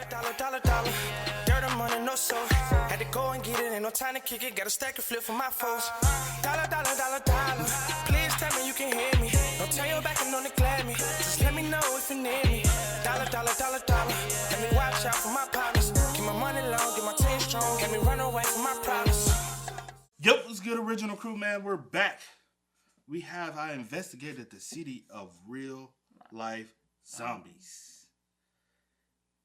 Dollar. Dirt and money, no soul. Had to go and get it, ain't no time to kick it. Got a stack and flip for my foes. Dollar. Please tell me you can hear me. Don't turn your back and don't neglect me. Just let me know if you need me. Dollar. Let me watch out for my partners. Keep my money long, get my team strong. Let me run away from my problems. Yep, what's good, original crew, man? We're back. I investigated the city of real life zombies.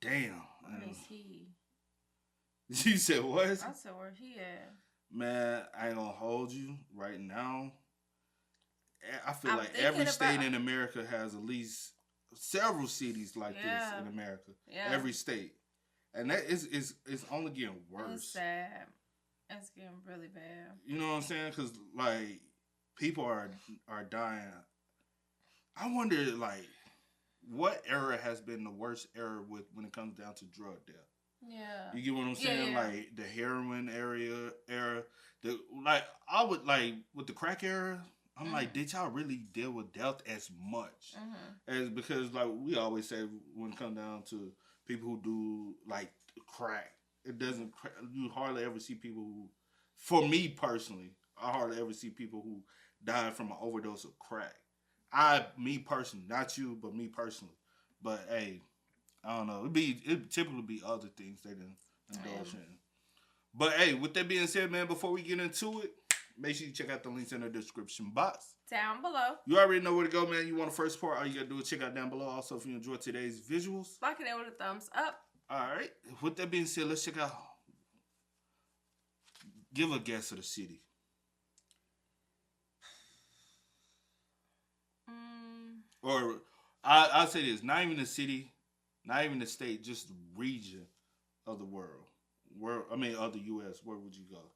Damn. Where is he? You said what? I said, where he at? Man, I ain't gonna hold you right now. I feel like every state in America has at least several cities like this in America. Yeah. Every state. And that is only getting worse. It's sad. It's getting really bad. You know what I'm saying? Because, like, people are dying. I wonder, like, what era has been the worst era when it comes down to drug death? Yeah. You get what I'm saying? Yeah. Like, the heroin era. With the crack era, I'm like, did y'all really deal with death as much? As because, like, we always say when it comes down to people who do, like, crack, you hardly ever see people who, for me personally, I hardly ever see people who died from an overdose of crack. Me personally, not you, but me personally. But hey, I don't know. It'd typically be other things they didn't indulge in. But hey, with that being said, man, before we get into it, make sure you check out the links in the description box. Down below. You already know where to go, man. You want the first part, all you gotta do is check out down below. Also, if you enjoyed today's visuals, like it with a thumbs up. Alright. With that being said, let's check out. Give a guess of the city. Or I'll say this, not even the city, not even the state, just the region of the world. Of the US, where would you go?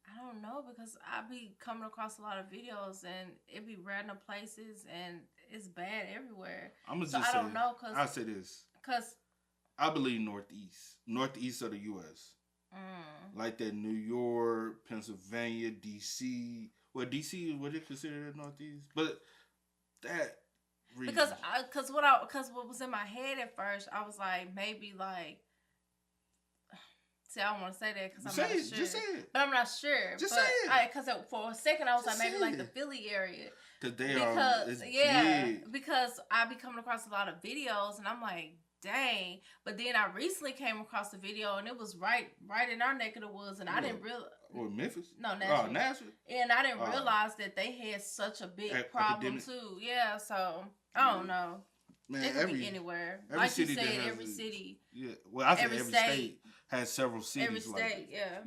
I don't know, because I be coming across a lot of videos and it be random places and it's bad everywhere. I don't know, cause I'll say this. Cause I believe northeast of the US. Like that New York, Pennsylvania, DC. Well, DC, would it consider it northeast? But that region. Because what was in my head at first, I was like, maybe like. See, I don't want to say that because I'm not sure. Just say it. But I'm not sure. Just say it. Because for a second I was like, maybe like the Philly area. Because I be coming across a lot of videos and I'm like, dang. But then I recently came across a video and it was right in our neck of the woods, and I didn't realize. Or Memphis? No, Nashville. Oh, Nashville. And I didn't realize that they had such a big problem too. Yeah, so I don't know. Man, it could be anywhere. Like you said, every city. Yeah. Well, I think every state has several cities. Every state, yeah.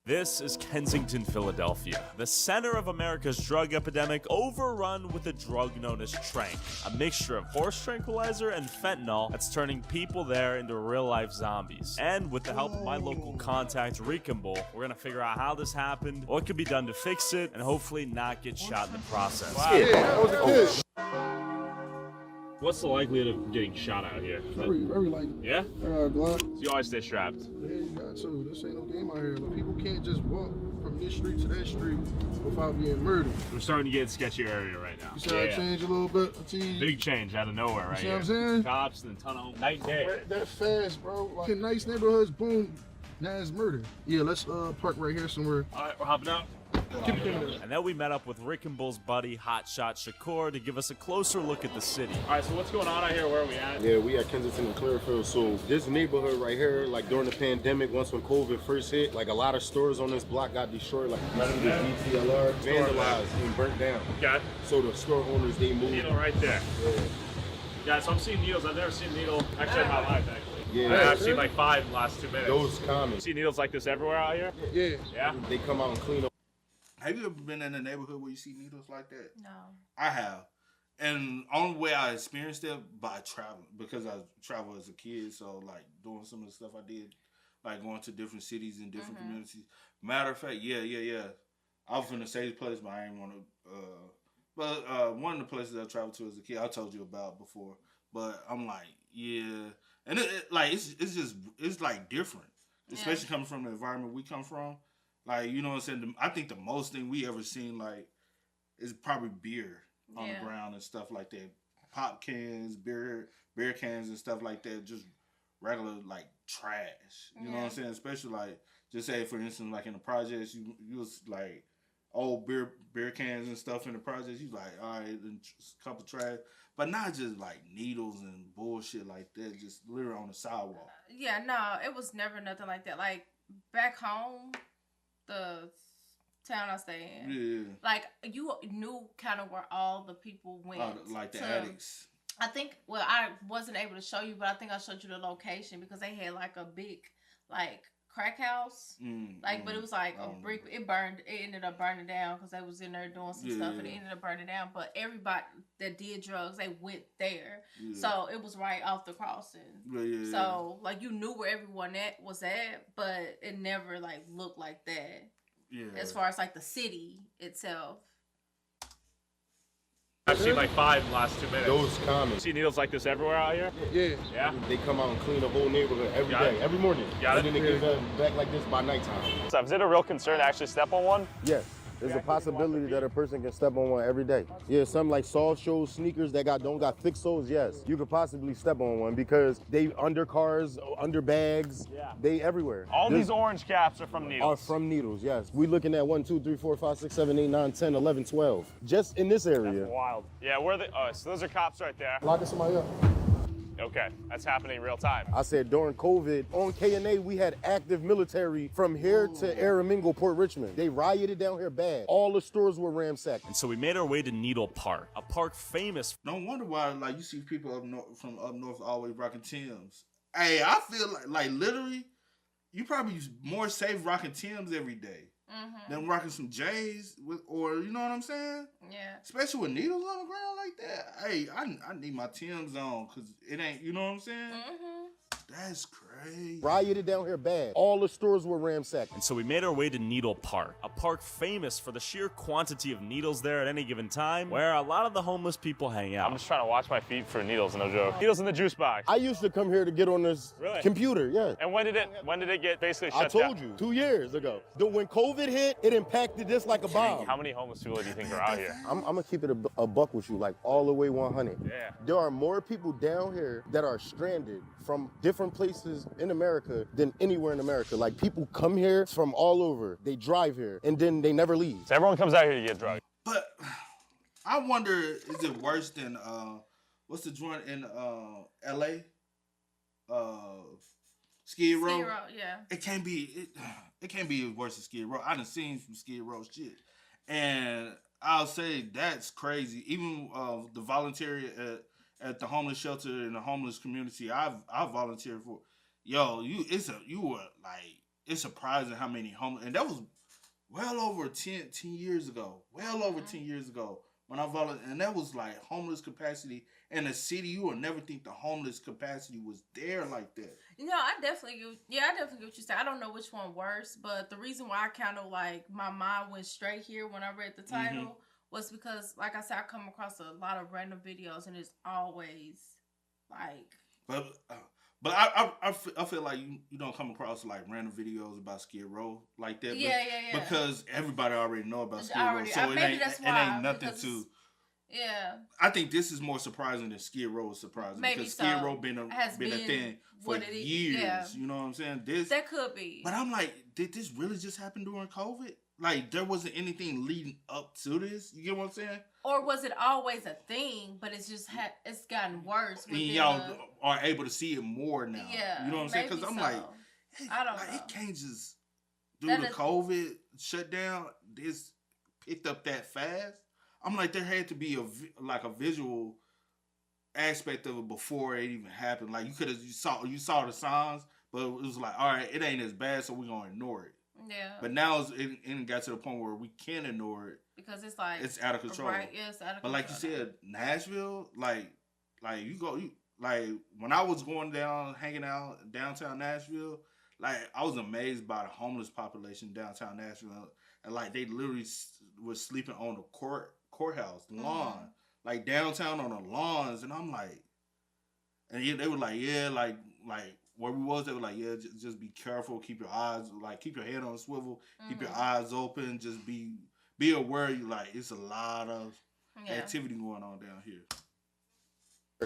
This is Kensington, Philadelphia, the center of America's drug epidemic, overrun with a drug known as tranq, a mixture of horse tranquilizer and fentanyl that's turning people there into real-life zombies. And with the help of my local contact, Recombull, we're gonna figure out how this happened, what can be done to fix it, and hopefully not get shot in the process. Wow. Yeah, that was good. What's the likelihood of getting shot out here? Very likely. Yeah? Glad. So you always stay strapped? Yeah, you got to. This ain't no game out here. Like, people can't just walk from this street to that street without being murdered. We're starting to get a sketchy area right now. You see how it changed a little bit? Big change out of nowhere right here. You see what I'm saying? Cops and a ton of night and day. That fast, bro. Like, in nice neighborhoods, boom, now it's murder. Yeah, let's park right here somewhere. All right, we're hopping out. And then we met up with Rick and Bull's buddy, Hotshot Shakur, to give us a closer look at the city. All right, so what's going on out here? Where are we at? Yeah, we at Kensington and Clearfield. So this neighborhood right here, like during the pandemic, once when COVID first hit, like a lot of stores on this block got destroyed. Like you see the DTLR vandalized and burnt down. Okay. So the store owners, they moved. Needle right there. Yeah, so I'm seeing needles. I've never seen needle actually in my life, actually. Yeah, I've seen like 5 in the last 2 minutes. Those common. You see needles like this everywhere out here? Yeah. Yeah? They come out and clean up. Have you ever been in a neighborhood where you see needles like that? No. I have. And only way I experienced it by traveling, because I traveled as a kid, so like doing some of the stuff I did, like going to different cities and different communities. Matter of fact, yeah. I was finna say this place, but I ain't want to. One of the places I traveled to as a kid, I told you about before. But I'm like, yeah, and it's like different, especially coming from the environment we come from. Like, you know what I'm saying? I think the most thing we ever seen, like, is probably beer on the ground and stuff like that. pop cans, beer cans and stuff like that, just regular like trash. You know what I'm saying? Especially like, just say for instance, like in the projects, you was like old beer cans and stuff in the projects. You like, all right, and a couple trash, but not just like needles and bullshit like that, just literally on the sidewalk. Yeah, no, it was never nothing like that. Like back home, the town I stay in, Yeah, like you knew kind of where all the people went, like the to, addicts. I think. Well, I wasn't able to show you, but I think I showed you the location because they had like a big, like crack house, but it was like a brick. It ended up burning down because they was in there doing some stuff, and it ended up burning down. But everybody that did drugs, they went there, so it was right off the crossing. So like you knew where everyone was at, but it never like looked like that. Yeah. As far as like the city itself. I've seen like 5 in the last 2 minutes. Those common. You see needles like this everywhere out here? Yeah. Yeah? They come out and clean the whole neighborhood every day, every morning. And then they get back like this by nighttime. So is it a real concern to actually step on one? Yes. There's a possibility that a person can step on one every day. Yeah, some like soft shoe sneakers that don't got thick soles, yes. You could possibly step on one because they under cars, under bags, they everywhere. All these orange caps are from needles. Are from needles, yes. We looking at 1, 2, 3, 4, 5, 6, 7, 8, 9, 10, 11, 12. Just in this area. That's wild. Yeah, where are they? Oh, so those are cops right there. Locking somebody up. Okay, that's happening real time. I said during COVID, on K&A, we had active military from here to Aramingo, Port Richmond. They rioted down here bad. All the stores were ransacked. And so we made our way to Needle Park, a park famous. No wonder why, like, you see people from up north always rocking Timbs. Hey, I feel like literally, you probably more safe rocking Timbs every day than rocking some J's or you know what I'm saying? Yeah. Especially with needles on the ground like that. Hey, I need my Timbs on because it ain't, you know what I'm saying? That's crazy. Rioted down here bad. All the stores were ransacked. And so we made our way to Needle Park, a park famous for the sheer quantity of needles there at any given time, where a lot of the homeless people hang out. I'm just trying to watch my feet for needles, no joke. Needles in the juice box. I used to come here to get on this computer, yeah. And when did it get basically shut down? I told you, 2 years ago. When COVID hit, it impacted this like a bomb. How many homeless people do you think are out here? I'm gonna keep it a buck with you, like all the way 100. Yeah. There are more people down here that are stranded from different places in America than anywhere in America. Like people come here from all over, they drive here, and then they never leave. So everyone comes out here to get drugs. But I wonder, is it worse than what's the joint in LA? Skid Row. Skid Row, yeah. It can't be worse than Skid Row. I done seen some Skid Row shit, and I'll say that's crazy. Even the voluntary at the homeless shelter in the homeless community, I volunteered for. Yo, it's surprising how many homeless, and that was well over 10 years ago. Well over 10 years ago when I volunteered, and that was like homeless capacity in a city. You would never think the homeless capacity was there like that. You know, I definitely get what you said. I don't know which one worse, but the reason why I kind of like my mind went straight here when I read the title was because, like I said, I come across a lot of random videos, and it's always like. But I feel like you don't come across like random videos about Skid Row like that. Yeah. Because everybody already know about Skid Row, so it ain't nothing to. Yeah. I think this is more surprising than Skid Row is surprising. Maybe because Skid Row been a thing for years. Yeah. You know what I'm saying? That could be. But I'm like, did this really just happen during COVID? Like, there wasn't anything leading up to this. You get what I'm saying? Or was it always a thing, but it's just it's gotten worse? And y'all are able to see it more now. Yeah, you know what I'm saying? Because I'm like, I don't know. It can't just due to COVID shutdown. This picked up that fast. I'm like, there had to be a visual aspect of it before it even happened. Like you saw the signs, but it was like, all right, it ain't as bad, so we're gonna ignore it. Yeah. But now it got to the point where we can't ignore it because it's like it's out of control. Right? Yeah, it's out of control. But like you said, Nashville, like when I was going down, hanging out downtown Nashville, like I was amazed by the homeless population downtown Nashville, and like they literally was sleeping on the courthouse lawn, like downtown on the lawns, and I'm like, and they were like, yeah, like where we was, they were like, yeah, just be careful, keep your head on a swivel, keep your eyes open, just be aware. Like it's a lot of activity going on down here.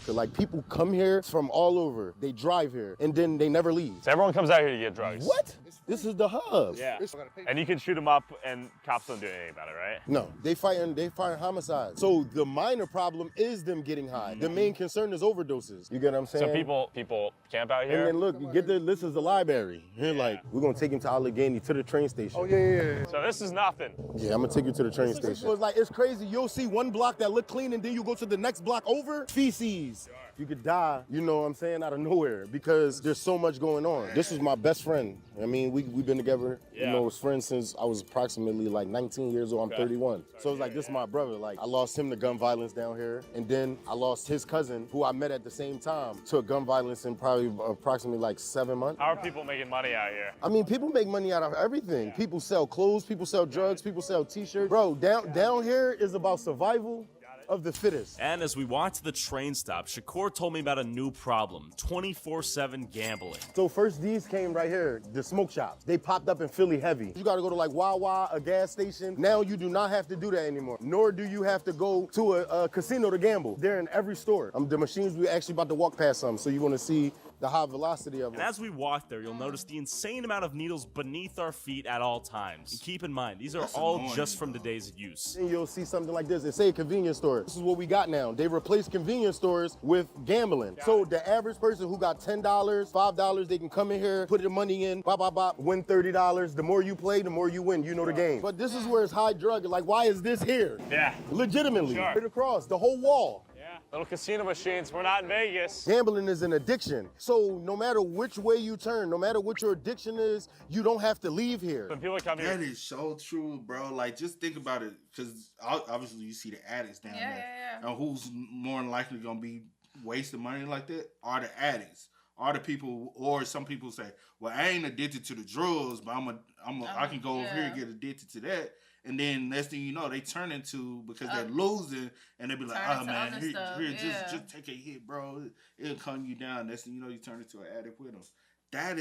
Like, people come here from all over. They drive here, and then they never leave. So everyone comes out here to get drugs. What? This is the hub. Yeah. And you can shoot them up, and cops don't do anything about it, right? No, they fighting homicides. So the minor problem is them getting high. The main concern is overdoses. You get what I'm saying? So people camp out here? And then look, you get this is the library. You're like, we're gonna take him to Allegheny to the train station. Oh, yeah. So this is nothing. Yeah, I'm gonna take you to the train station. So it's like, it's crazy. You'll see one block that look clean, and then you go to the next block over, feces. You could die, you know what I'm saying, out of nowhere because there's so much going on. This was my best friend. I mean, we've been together, you know, as friends since I was approximately like 19 years old. I'm 31. So it's like, this is my brother. Like, I lost him to gun violence down here. And then I lost his cousin, who I met at the same time, to gun violence in probably approximately like 7 months. How are people making money out here? I mean, people make money out of everything. People sell clothes, people sell drugs, people sell t-shirts. Bro, down here is about survival of the fittest. And as we walked to the train stop, Shakur told me about a new problem, 24/7 gambling. So first these came right here, the smoke shops. They popped up in Philly heavy. You gotta go to like Wawa, a gas station. Now you do not have to do that anymore. Nor do you have to go to a casino to gamble. They're in every store. The machines, we actually about to walk past some, so you're gonna see the high velocity of them. And as we walk there, you'll notice the insane amount of needles beneath our feet at all times. And keep in mind, these are all annoying, just from the days of use. And you'll see something like this. It say a convenience store. This is what we got now. They replaced convenience stores with gambling. So the average person who got $10, $5, they can come in here, put their money in, win $30. The more you play, the more you win. You know the game. But this is where it's high drug. Like, why is this here? Yeah. Legitimately. Sure. Right across the whole wall. Yeah. Little casino machines. We're not in Vegas. Gambling is an addiction. So no matter which way you turn, no matter what your addiction is, you don't have to leave here. When people come here. That is so true, bro. Like, just think about it, because obviously you see the addicts down there. Yeah. And who's more than likely gonna be wasting money like that? Are the addicts. Are the people, or some people say, well, I ain't addicted to the drugs, but I can go over here and get addicted to that. And then next thing you know, they turn into, because they're losing, and they be like, oh man, here, just take a hit, bro. It'll calm you down. Next thing you know, you turn into an addict with them. That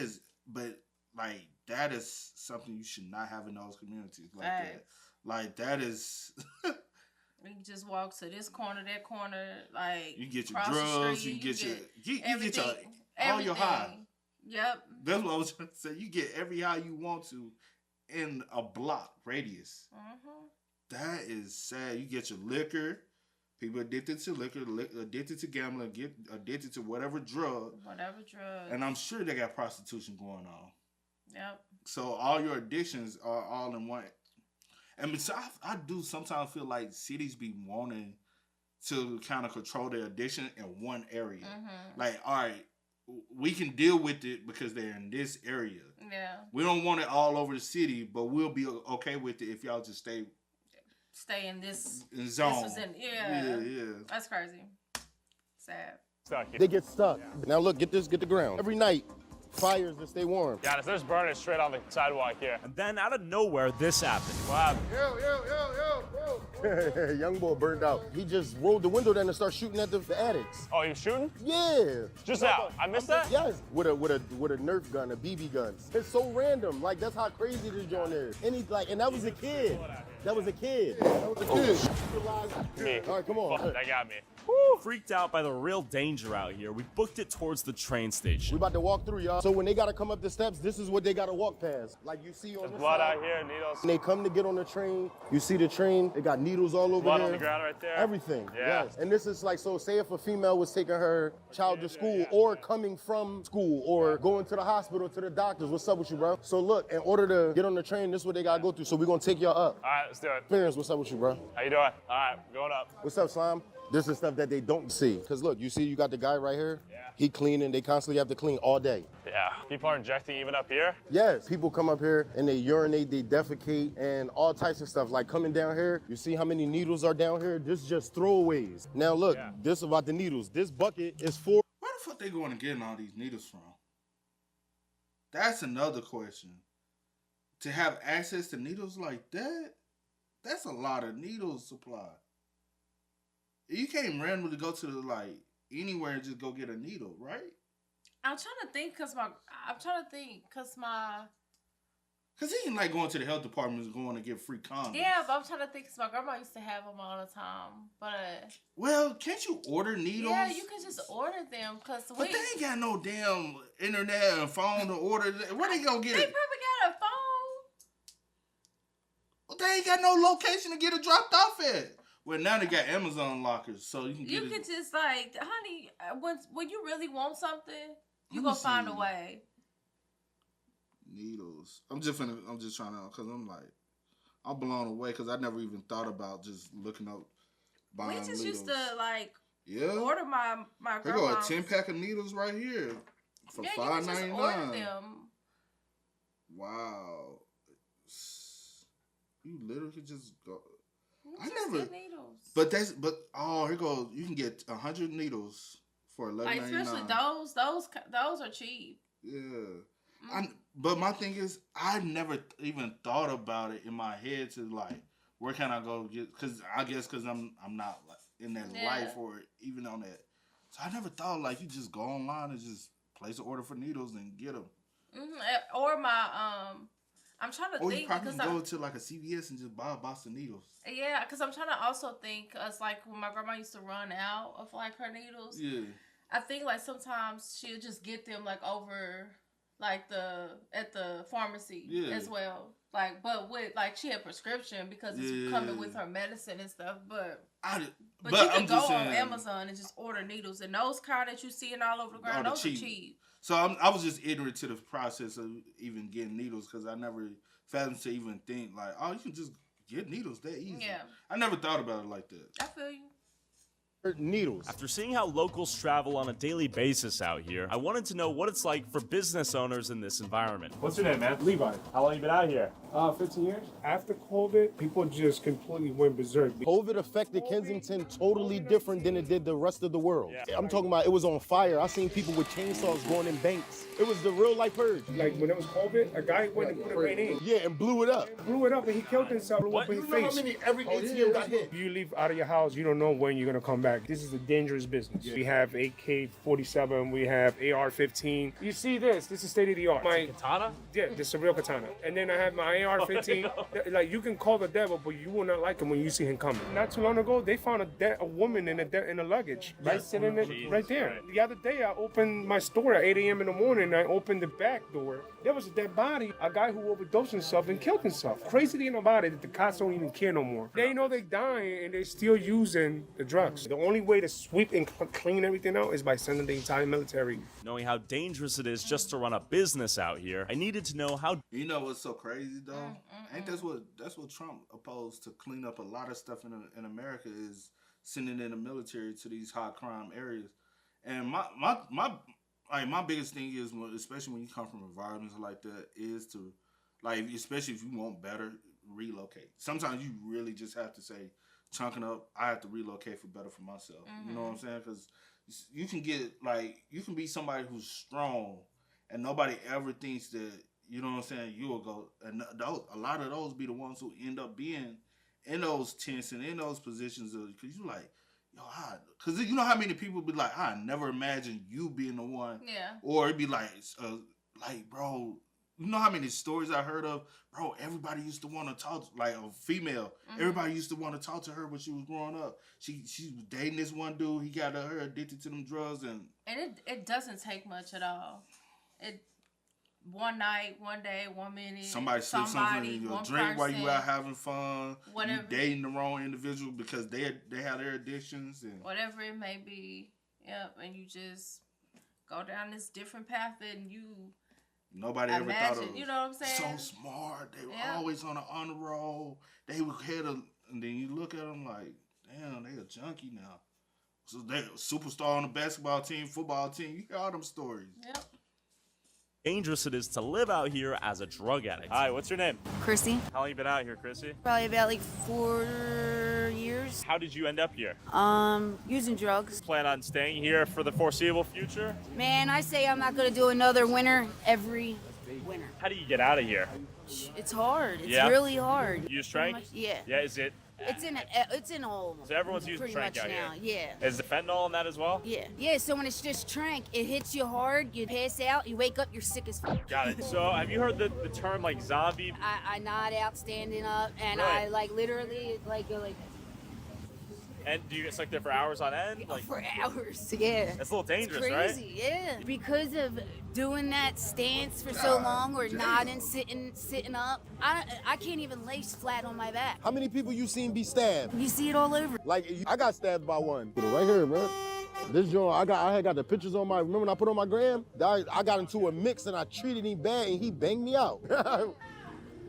is something you should not have in those communities like that. Like, that is. We can just walk to this corner, that corner, like you get your drugs, you get all your high. Yep. That's what I was trying to say. You get every high you want to in a block radius. That is sad. You get your liquor. People addicted to liquor, addicted to gambling, get addicted to whatever drug. And I'm sure they got prostitution going on. Yep. So all your addictions are all in one. And so I do sometimes feel like cities be wanting to kind of control their addiction in one area. Like, all right, we can deal with it because they're in this area. Yeah. We don't want it all over the city, but we'll be okay with it if y'all just stay in this zone. Yeah. That's crazy. Sad. They get stuck. Now look, get the ground. Every night, fires to stay warm. Yeah, there's burning straight on the sidewalk here. And then out of nowhere, this happened. What happened? Yo. Young boy burned out. He just rolled the window down and started shooting at the addicts. Oh, he was shooting? Yeah. Just now. I missed that? Yes. With a Nerf gun, a BB gun. It's so random. Like, that's how crazy this joint is. And that was a kid. That was a kid. Me. All right, come on. That got me. Woo. Freaked out by the real danger out here, we booked it towards the train station. We about to walk through, y'all. So when they gotta come up the steps, this is what they gotta walk past. Like you see on There's this blood side. out here, needles. When they come to get on the train, you see the train, they got needles all over Blood there. on the ground right there. Everything. Yeah. Yes. And this is like, so say if a female was taking her child to school or coming from school or going to the hospital, to the doctors, what's up with you, bro? So look, in order to get on the train, this is what they gotta go through. So we're gonna take y'all up. All right, let's do it. Experience, what's up with you, bro? How you doing? All right, going up. What's up, Slime? This is stuff that they don't see. Because look, you see you got the guy right here? Yeah. He cleaning, they constantly have to clean all day. Yeah, people are injecting even up here? Yes, people come up here and they urinate, they defecate, and all types of stuff. Like coming down here, you see how many needles are down here? This is just throwaways. Now look, this about the needles. This bucket is for... Where the fuck they going to get all these needles from? That's another question. To have access to needles like that, that's a lot of needle supply. You can't randomly go to anywhere and just go get a needle, right? I'm trying to think because my Because he ain't like going to the health department and going to get free condoms. Yeah, but I'm trying to think, because my grandma used to have them all the time. But well, can't you order needles? Yeah, you can just order them. But they ain't got no damn internet and phone to order. Where they gonna get it? They probably got a phone. They ain't got no location to get it dropped off at. Well, now they got Amazon lockers, so you can get it. You can just like, honey, when you really want something, you gonna find a way. Needles. I'm just trying to, cause I'm like, I'm blown away because I never even thought about just looking up buying needles. We just used to like order my grandma's. There go a 10-pack of needles right here for $5.99. You order them. Wow. You literally could just go. I never. Get needles. But here goes. You can get 100 needles for $11.99. Like, especially those are cheap. Yeah. But my thing is, I never even thought about it in my head to like, where can I go get? Because I guess because I'm not like in that life or even on that. So I never thought like you just go online and just place an order for needles and get them. Mm-hmm. Or my I'm trying to think. Or you probably can go to like a CVS and just buy a box of needles. Yeah, because I'm trying to also think, cause like when my grandma used to run out of like her needles. Yeah. I think like sometimes she'll just get them like over like at the pharmacy as well. Like, but with like she had prescription because it's coming with her medicine and stuff. But you can go on Amazon and just order needles, and those kind that you seeing all over the ground, those are cheap. So I was just ignorant to the process of even getting needles because I never fathomed to even think like, oh, you can just get needles that easy. Yeah. I never thought about it like that. I feel you. Needles. After seeing how locals travel on a daily basis out here, I wanted to know what it's like for business owners in this environment. What's your name, man? Levi. How long you been out here? 15 years. After COVID, people just completely went berserk. COVID affected Kensington totally different than it did the rest of the world. Yeah. I'm talking about it was on fire. I seen people with chainsaws going in banks. It was the real life purge. Like when it was COVID, a guy went and put a grenade. Yeah, and blew it up. And he killed himself. Blew up in his face. How many every ATM got hit? You leave out of your house, you don't know when you're gonna come back. This is a dangerous business. We have AK-47, we have AR-15. You see this is state of the art. My katana? Yeah, this is a real katana. And then I have my AR-15. Like, you can call the devil, but you will not like him when you see him coming. Not too long ago, they found a woman in a luggage, sitting right there. The other day, I opened my store at 8 a.m. in the morning. I opened the back door. There was a dead body, a guy who overdosed himself and killed himself. Crazy thing about it, the cops don't even care no more. They know they dying and they're still using the drugs. The only way to sweep and clean everything out is by sending the entire military. Knowing how dangerous it is just to run a business out here, I needed to know how. You know what's so crazy though? Ain't that's what Trump opposed to clean up a lot of stuff in America is sending in the military to these high crime areas. And my biggest thing is, especially when you come from environments like that, is to, like, especially if you want better, relocate. Sometimes you really just have to say, chunking up, I have to relocate for better for myself. You know what I'm saying? Because you can you can be somebody who's strong and nobody ever thinks that, you know what I'm saying, you will go. And a lot of those be the ones who end up being in those tents and in those positions because you like, because you know how many people be like, I never imagined you being the one. Yeah. Or it'd be like, bro, you know how many stories I heard of, bro, everybody used to want to talk, like a female, everybody used to want to talk to her when she was growing up. She was dating this one dude, he got her addicted to them drugs. And it doesn't take much at all. One night, one day, 1 minute. Somebody slips something in your drink while you out having fun. Whatever. You dating the wrong individual because they have their addictions. And whatever it may be. Yep. And you just go down this different path and you nobody ever thought of. You know what I'm saying? So smart. They were always on the honor roll. They were and then you look at them like, damn, they a junkie now. So they a superstar on the basketball team, football team. You hear all them stories. Yep. Dangerous it is to live out here as a drug addict. Hi, what's your name? Chrissy. How long you been out here, Chrissy? Probably about like 4 years. How did you end up here? Using drugs. Plan on staying here for the foreseeable future? Man, I say I'm not gonna do another winter every winter. How do you get out of here? It's hard. It's really hard. You use strength? Yeah. Yeah, is it It's in all. So everyone's using pretty Trank much out now. here. Yeah. Is the fentanyl in that as well? Yeah. So when it's just Trank, it hits you hard. You pass out. You wake up. You're sick as fuck. Got it. So have you heard the term like zombie? I nod out standing up, and Really? I like literally like go like And do you get stuck there for hours on end? Like for hours. Yeah. that's a little dangerous, It's right? crazy, yeah. Because of doing that stance for so long, or nodding, sitting up, I can't even lay flat on my back. How many people you seen be stabbed? You see it all over. Like, I got stabbed by one. Right here, man. This joint, I had got the pictures on my, remember when I put on my gram? I got into a mix and I treated him bad and he banged me out.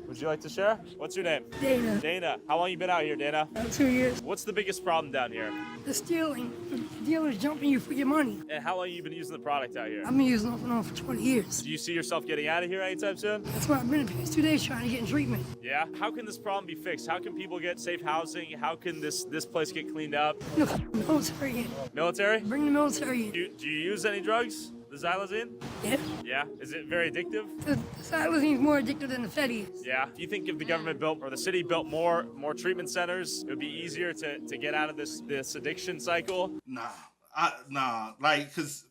Would you like to share? What's your name? Dana. Dana. How long you been out here, Dana? About 2 years. What's the biggest problem down here? The stealing. The dealer's jumping you for your money. And how long you been using the product out here? I've been using off and on for 20 years. Do you see yourself getting out of here anytime soon? That's why I've been the past 2 days trying to get in treatment. Yeah. How can this problem be fixed? How can people get safe housing? How can this place get cleaned up? You know, military in. Military? Bring the military in. Do you use any drugs? The xylazine? Yeah. Yeah. Is it very addictive? The xylozine's more addictive than the Fetty is. Yeah. Do you think if the government built or the city built more treatment centers, it would be easier to get out of this addiction cycle? Nah. Like, cause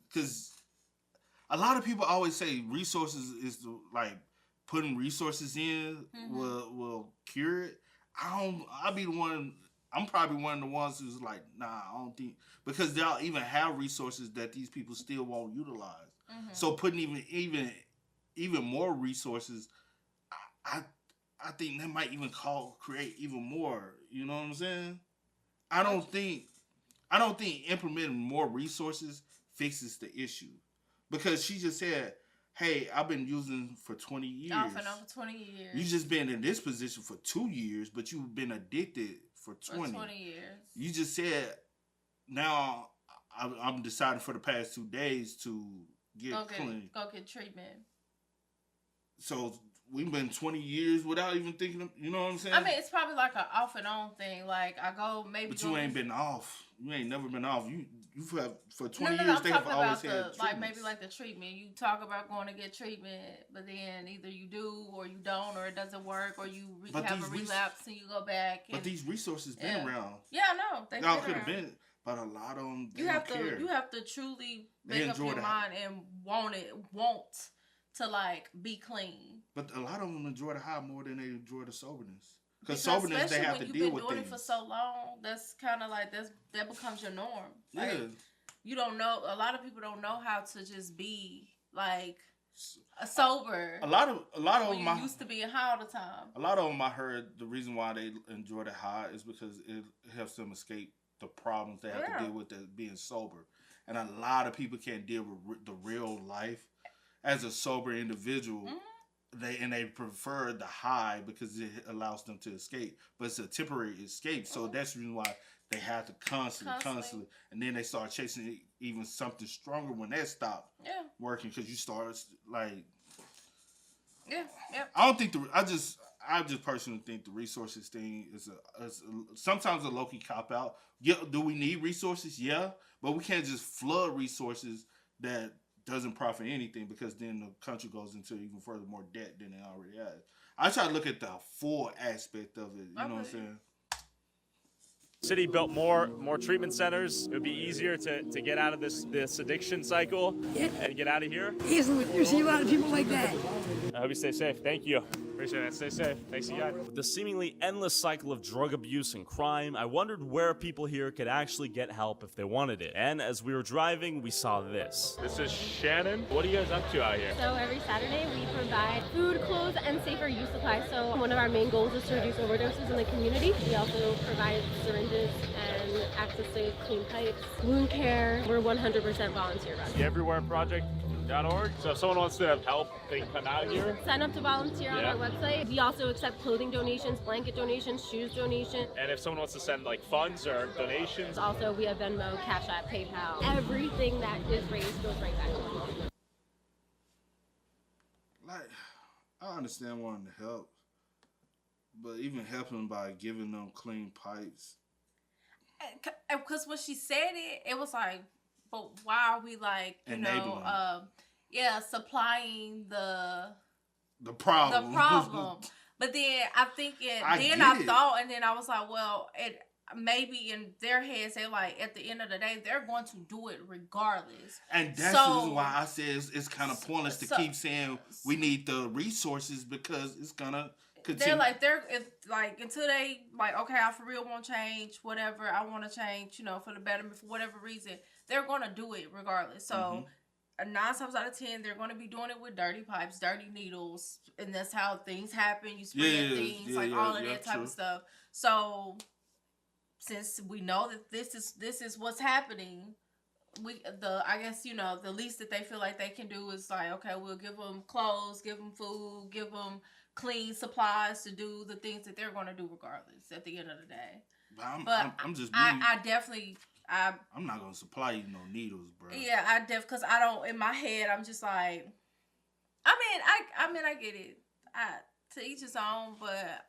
a lot of people always say resources is like putting resources in will cure it. I'll be the one. I'm probably one of the ones who's like, nah, I don't think, because they'll even have resources that these people still won't utilize. So putting even more resources, I think that might even create even more. You know what I'm saying? I don't think implementing more resources fixes the issue, because she just said, hey, I've been using for 20 years. Off and on for 20 years. You just been in this position for 2 years, but you've been addicted for 20. For 20 years. You just said, now I'm deciding for the past 2 days to get clean. Go get treatment. So we've been 20 years without even thinking of, you know what I'm saying? I mean, it's probably like an off and on thing. Like, I go maybe. But you ain't been off. You ain't never been off. You've had for 20 no, years. I'm They have talking always about had like maybe like the treatment. You talk about going to get treatment, but then either you do or you don't, or it doesn't work, or you have a relapse and you go back. But these resources been around. Yeah, I know. Y'all could have been, but a lot of them. You have to truly make up your mind and want to like be clean. But a lot of them enjoy the high more than they enjoy the soberness. Because soberness, they have to deal with things. Especially when you've been doing it for so long, that's kind of like that becomes your norm. Like, yeah. You don't know. A lot of people don't know how to just be like sober. A lot of them used to being high all the time. A lot of them, I heard the reason why they enjoy the high is because it helps them escape the problems they have to deal with being sober. And a lot of people can't deal with the real life as a sober individual. They prefer the high because it allows them to escape, but it's a temporary escape. So that's the reason why they have to constantly, and then they start chasing even something stronger when that stops working, because you start like, I don't think I just personally think the resources thing is sometimes a low-key cop out. Yeah, do we need resources? Yeah, but we can't just flood resources that doesn't profit anything, because then the country goes into even further more debt than it already has. I try to look at the full aspect of it. You know what I'm saying? City built more treatment centers. It would be easier to get out of this addiction cycle and get out of here. Easily. You see a lot of people like that. I hope you stay safe. Thank you. Appreciate it. Stay safe. Thanks again. With the seemingly endless cycle of drug abuse and crime, I wondered where people here could actually get help if they wanted it. And as we were driving, we saw this. This is Shannon. What are you guys up to out here? So every Saturday we provide food, clothes, and safer use supplies. So one of our main goals is to reduce overdoses in the community. We also provide syringes and access to clean pipes, wound care. We're 100% volunteer run. The Everywhere Project.org. So if someone wants to have help, they can come out here. Sign up to volunteer on our website. We also accept clothing donations, blanket donations, shoes donations. And if someone wants to send like funds or donations. Also, we have Venmo, Cash App, PayPal. Everything that is raised goes right back to the community. Like, I understand wanting to help, but even helping by giving them clean pipes. Because when she said it was like, but why are we like, supplying the problem. But then I'm thinking, I thought, and then I was like, well, maybe in their heads, they're like, at the end of the day, they're going to do it regardless. And that's the reason why I say it's kind of pointless to keep saying we need the resources because it's gonna continue. Until they like, okay, I for real want change, whatever, I want to change, for the betterment, for whatever reason, they're gonna do it regardless. So 9 times out of 10, they're gonna be doing it with dirty pipes, dirty needles, and that's how things happen. You spread things, all of that type of stuff. So since we know that this is what's happening, the least that they feel like they can do is like, okay, we'll give them clothes, give them food, give them clean supplies to do the things that they're going to do regardless at the end of the day. I'm not going to supply you no needles, bro. Yeah, because I don't, in my head, I'm just like, I get it. To each his own, but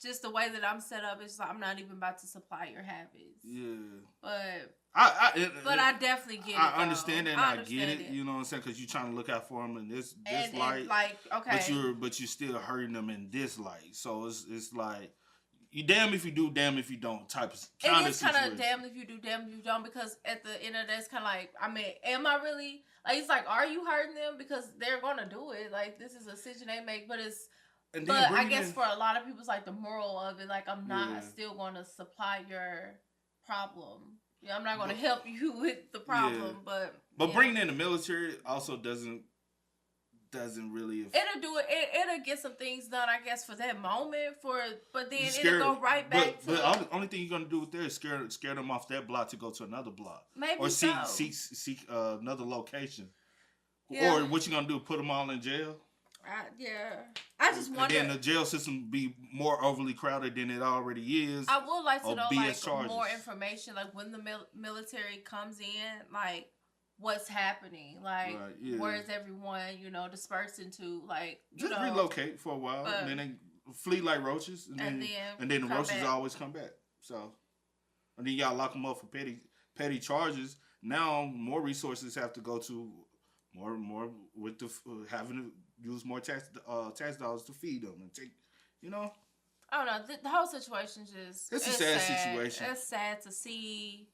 just the way that I'm set up, it's like I'm not even about to supply your habits. Yeah. But I definitely get it. I understand that and I get it. You know what I'm saying? Because you're trying to look out for them in this light. Like, okay. But you're still hurting them in this light. So it's like, you damn if you do, damn if you don't type of kind of situation. It is kind of damn if you do, damn if you don't. Because at the end of that, it's kind of like, am I really... Like, it's like, are you hurting them? Because they're going to do it. Like, this is a decision they make. But I guess for a lot of people, it's like the moral of it. Like, I'm not still going to supply your problem. Yeah, I'm not going to help you with the problem. Yeah. But bringing in the military also doesn't really... It'll do it. It'll get some things done, I guess, for that moment. But then it'll go right back to... But the only thing you're going to do with there is scare them off that block to go to another block. Maybe or seek another location. Yeah. Or what you going to do, put them all in jail? I just wonder... And then the jail system be more overly crowded than it already is. I would like to know, more information, like when the military comes in, like... what's happening, like where's everyone dispersed into, like just relocate for a while and then they flee like roaches and then the roaches always come back. So and then y'all lock them up for petty charges. Now more resources have to go to more with the having to use more tax dollars to feed them and take I don't know, the whole situation just it's a sad situation. It's sad to see.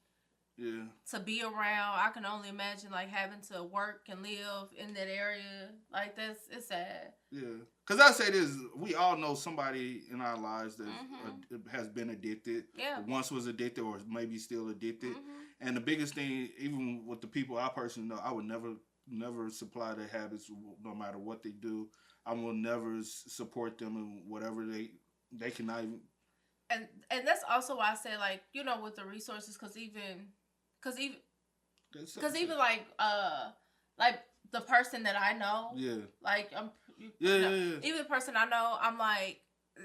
Yeah. To be around, I can only imagine like having to work and live in that area. Like it's sad. Yeah, because I say this, we all know somebody in our lives that has been addicted. Yeah. Once was addicted or maybe still addicted. And the biggest thing, even with the people I personally know, I would never supply their habits, no matter what they do. I will never support them in whatever they cannot even. And that's also why I say, like, with the resources, because even like the person that I know, like even the person I know, I'm like,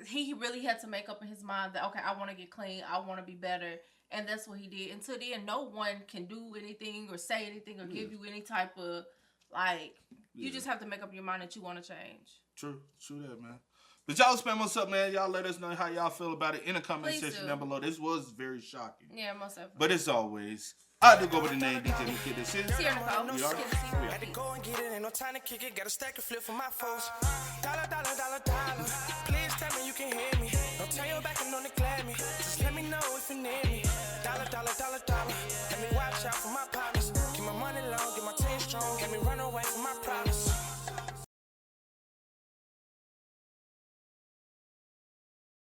he really had to make up in his mind that, okay, I want to get clean, I want to be better, and that's what he did. Until then, no one can do anything or say anything or give you any type of like. You just have to make up your mind that you want to change. True that, man. But y'all spam us up, man. Y'all let us know how y'all feel about it in the comment section down below. This was very shocking. Yeah, most definitely. But as always, I do go with the name DJ Kid. This is Here we are. Had to go and get it, ain't no time to kick it. Got a stack of flip for my folks. Dollar.